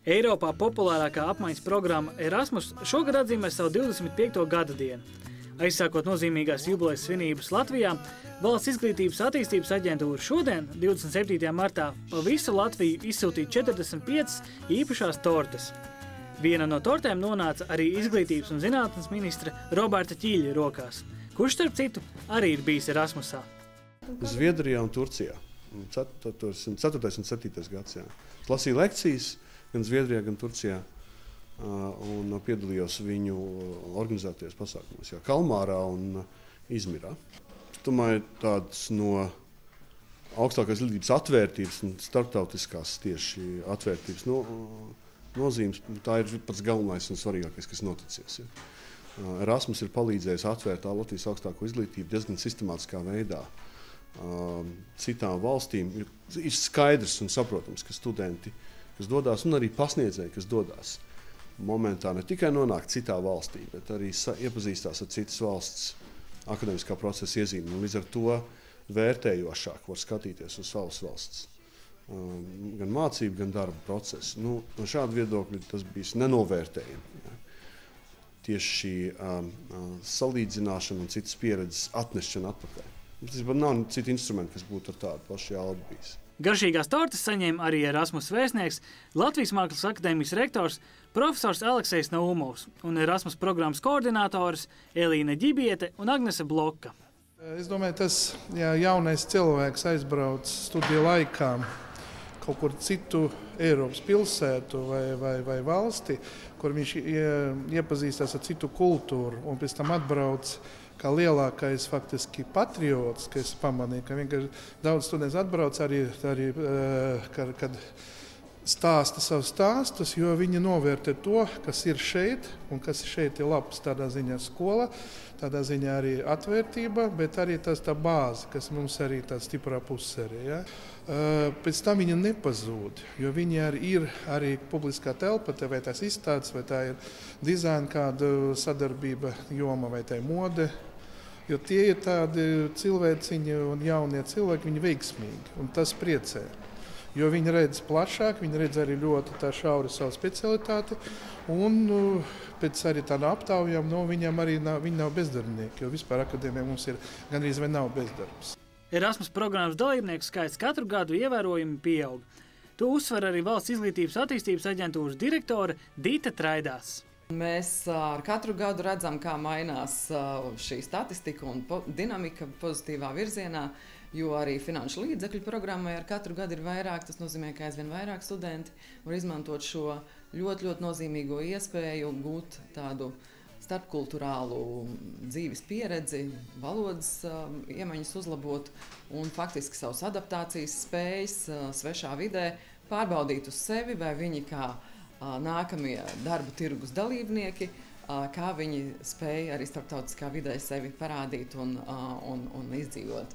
Eiropā populārākā apmaiņas programma Erasmus šogad atzīmē savu 25. gada dienu. Aizsākot nozīmīgās jubilejas svinības Latvijā, Valsts izglītības attīstības aģentūra šodien, 27. martā, pa visu Latviju izsūtīja 45 īpašās tortes. Viena no tortēm nonāca arī izglītības un zinātnes ministra Roberta Ķīļa rokās, kurš, starp citu, arī ir bijis Erasmusā. Zviedrijā un Turcijā. 4. un 7. gads. Es lasīju lekcijas gan Zviedrijā, gan Turcijā un piedalījos viņu organizētajos pasākumos, Kalmārā un Izmirā. Es domāju, tāds no augstākās izglītības atvērtības un starptautiskās tieši atvērtības nozīmes, tā ir pats galvenais un svarīgākais, kas noticies. Erasmus ir palīdzējis atvērt Latvijas augstāko izglītību diezgan sistemātiskā veidā. Citām valstīm ir skaidrs un saprotams, ka studenti, kas dodas, un arī pasniedzēji, kas dodas, momentā ne tikai nonāk citā valstī, bet arī iepazīstās ar citas valsts akadēmiskā procesa iezīmēm. Līdz ar to vērtējošāk var skatīties uz savas valsts. Gan mācību, gan darba procesu. No šāda viedokļa tas bija nenovērtējami. Tieši šī salīdzināšana un citas pieredzes atnešana atpakaļ. Tas nav citi instrumenti, kas būtu ar tādu pašu jaudu bijis. Garšīgās tortes saņēma arī Erasmus vēstnieks, Latvijas Mākslas akadēmijas rektors, profesors Aleksejs Naumovs un Erasmus programmas koordinātoris Elīna Ģibiete un Agnese Bloka. Es domāju, tas jaunais cilvēks aizbrauc studiju laikā kaut kur citu Eiropas pilsētu vai valsti, kur viņš iepazīstās ar citu kultūru un pēc tam atbrauc kā lielākais faktiski patriots, ka es pamanīju, ka vienkārši daudz studenti atbrauc arī kad stāsta savus stāstus, jo viņi novērtē to, kas ir šeit un kas šeit ir labs. Tādā ziņā skola, tādā ziņā arī atvērtība, bet arī tā bāze, kas mums arī tā stiprā puse arī. Ja? Pēc tam viņi nepazūd, jo viņi ir arī publiskā telpa, vai tās izstādes, vai tā ir dizaina kāda sadarbība joma, vai tā ir mode. Jo tie ir tādi cilvēciņi un jaunie cilvēki, viņi veiksmīgi, un tas priecē. Jo viņi redz plašāk, viņi redz arī ļoti tā šauri savu specialitāti, un pēc arī tāda aptaujām, viņam arī viņi nav bezdarbnieki, jo vispār akadēmijā mums ir gandrīz vai nav bezdarbs. Erasmus programmas dalībnieku skaits katru gadu ievērojami pieaug. To uzsver arī Valsts izglītības attīstības aģentūras direktore Dita Traidās. Mēs ar katru gadu redzam, kā mainās šī statistika un dinamika pozitīvā virzienā, jo arī finanšu līdzekļu programmai ar katru gadu ir vairāk. Tas nozīmē, ka aizvien vairāk studenti var izmantot šo ļoti nozīmīgo iespēju gūt tādu starpkulturālu dzīves pieredzi, valodas iemaņas uzlabot un faktiski savas adaptācijas spējas svešā vidē pārbaudīt uz sevi, vai viņi kā nākamie darba tirgus dalībnieki, kā viņi spēja arī starptautiskā vidē sevi parādīt un izdzīvot.